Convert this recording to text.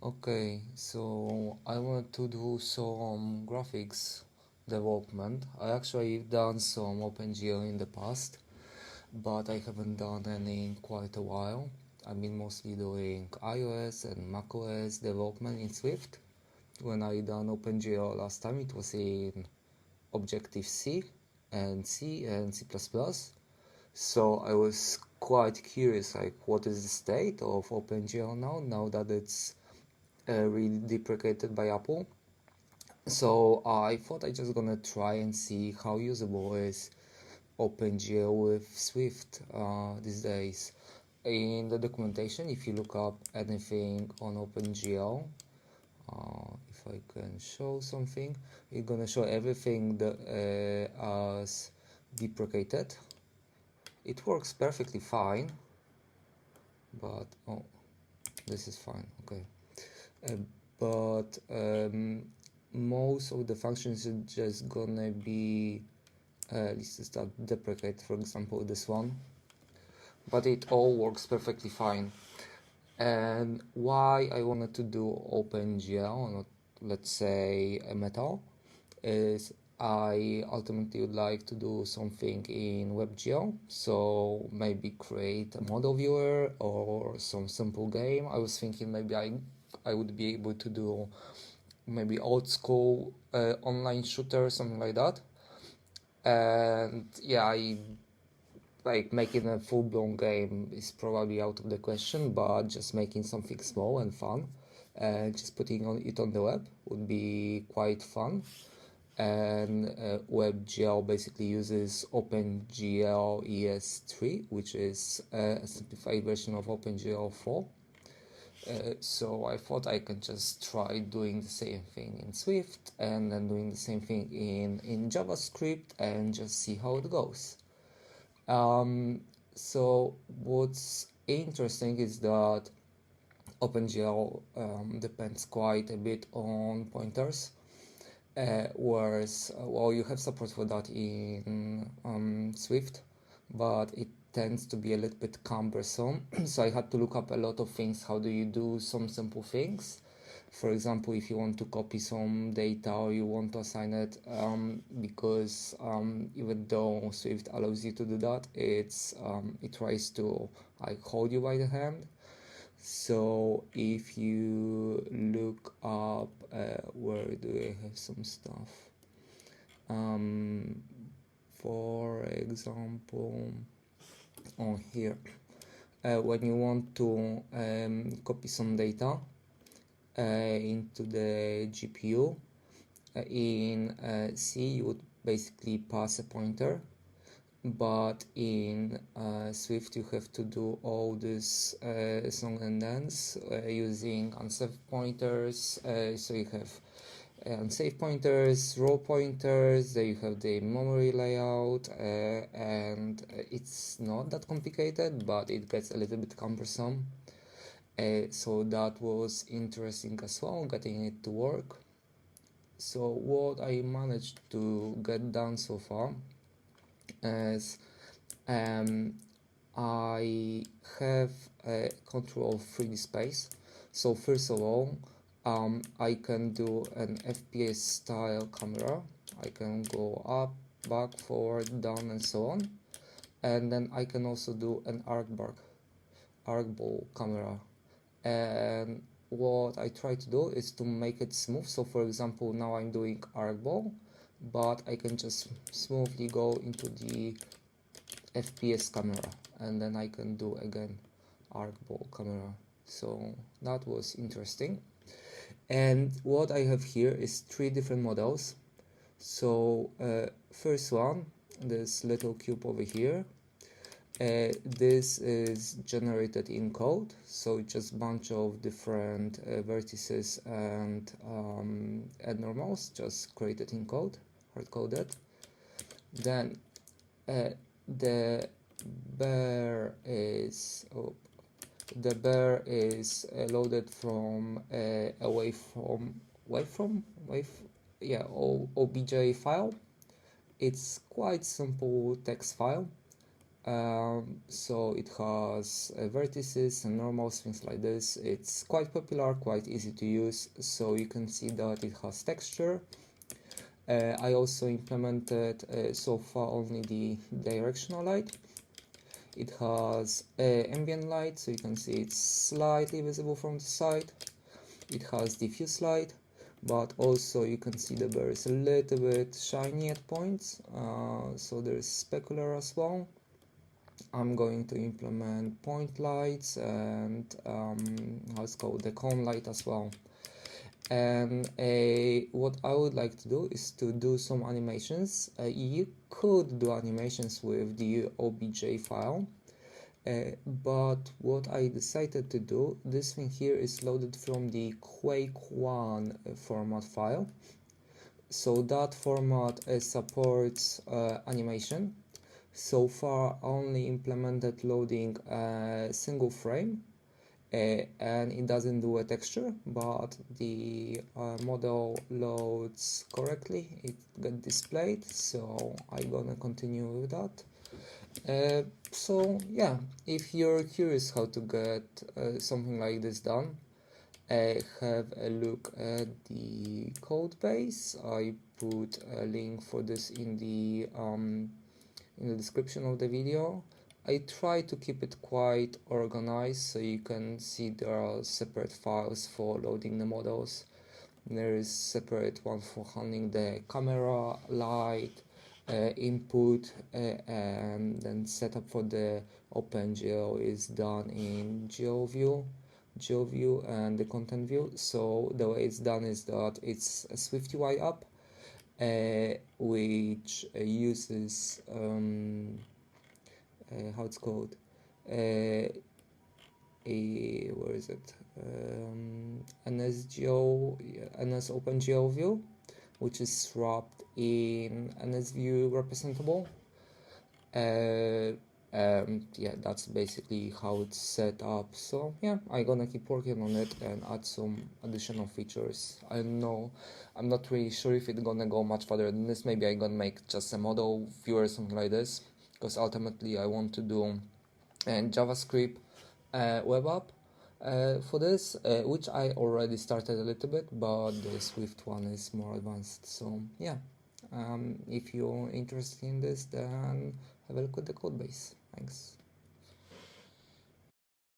Okay, so I want to do some graphics development. I actually done some OpenGL in the past, but I haven't done any in quite a while. I've been mostly doing iOS and macOS development in Swift. When I done OpenGL last time, it was in Objective-C and C and C++. So I was quite curious, like what is the state of OpenGL now that it's really deprecated by Apple. So I thought I just gonna try and see how usable is OpenGL with Swift these days. In the documentation, if you look up anything on OpenGL, if I can show something, it's gonna show everything that as deprecated. It works perfectly fine, but oh, this is fine. Okay. But most of the functions are just gonna be let's start deprecate, for example this one, but it all works perfectly fine. And why I wanted to do OpenGL, not let's say a Metal, is I ultimately would like to do something in WebGL, so maybe create a model viewer or some simple game. I was thinking maybe I would be able to do maybe old school online shooter, something like that. And yeah, I like making a full-blown game is probably out of the question, but just making something small and fun and just putting it on the web would be quite fun. And WebGL basically uses OpenGL ES3, which is a simplified version of OpenGL 4. So I thought I could just try doing the same thing in Swift and then doing the same thing in JavaScript and just see how it goes. So what's interesting is that OpenGL depends quite a bit on pointers, whereas well, you have support for that in Swift, but it tends to be a little bit cumbersome. So I had to look up a lot of things. How do you do some simple things? For example, if you want to copy some data or you want to assign it, because even though Swift allows you to do that, it tries to like hold you by the hand. So if you look up, where do I have some stuff? For example, on here, when you want to copy some data into the GPU, in C you would basically pass a pointer, but in Swift you have to do all this song and dance using unsafe pointers. So you have unsafe pointers, row pointers, then you have the memory layout, and it's not that complicated, but it gets a little bit cumbersome. So that was interesting as well, getting it to work. So what I managed to get done so far is I have control of 3D space. So first of all, I can do an FPS style camera. I can go up, back, forward, down, and so on. And then I can also do an arc ball camera. And what I try to do is to make it smooth. So for example, now I'm doing arc ball, but I can just smoothly go into the FPS camera, and then I can do again arc ball camera. So that was interesting. And what I have here is 3 different models. So first one, this little cube over here, this is generated in code, so it's just a bunch of different vertices and normals just created in code, hard-coded. Then the bear is loaded from away from OBJ file. It's quite simple text file, So it has vertices and normals, things like this. It's quite popular, quite easy to use, so you can see that it has texture. I also implemented so far only the directional light. It has ambient light, so you can see it's slightly visible from the side. It has diffuse light, but also you can see that there is a little bit shiny at points, so there is specular as well. I'm going to implement point lights and how it's called, the cone light as well. And what I would like to do is to do some animations. You could do animations with the OBJ file, but what I decided to do, this thing here is loaded from the Quake 1 format file. So that format supports animation. So far only implemented loading a single frame, and it doesn't do a texture, but the model loads correctly, it got displayed, so I'm gonna continue with that. So yeah, if you're curious how to get something like this done, have a look at the code base. I put a link for this in the description of the video. I try to keep it quite organized, so you can see there are separate files for loading the models. There is separate one for handling the camera, light, input, and then setup for the OpenGL is done in GeoView, and the content view. So the way it's done is that it's a SwiftUI app, which uses how it's called, where is it, NS OpenGL view, which is wrapped in NS view representable. And yeah, that's basically how it's set up. So yeah, I'm gonna keep working on it and add some additional features. I know, I'm not really sure if it's gonna go much further than this. Maybe I'm gonna make just a model viewer or something like this, because ultimately I want to do a JavaScript web app for this, which I already started a little bit, but the Swift one is more advanced. So yeah, if you're interested in this, then have a look at the code base. Thanks.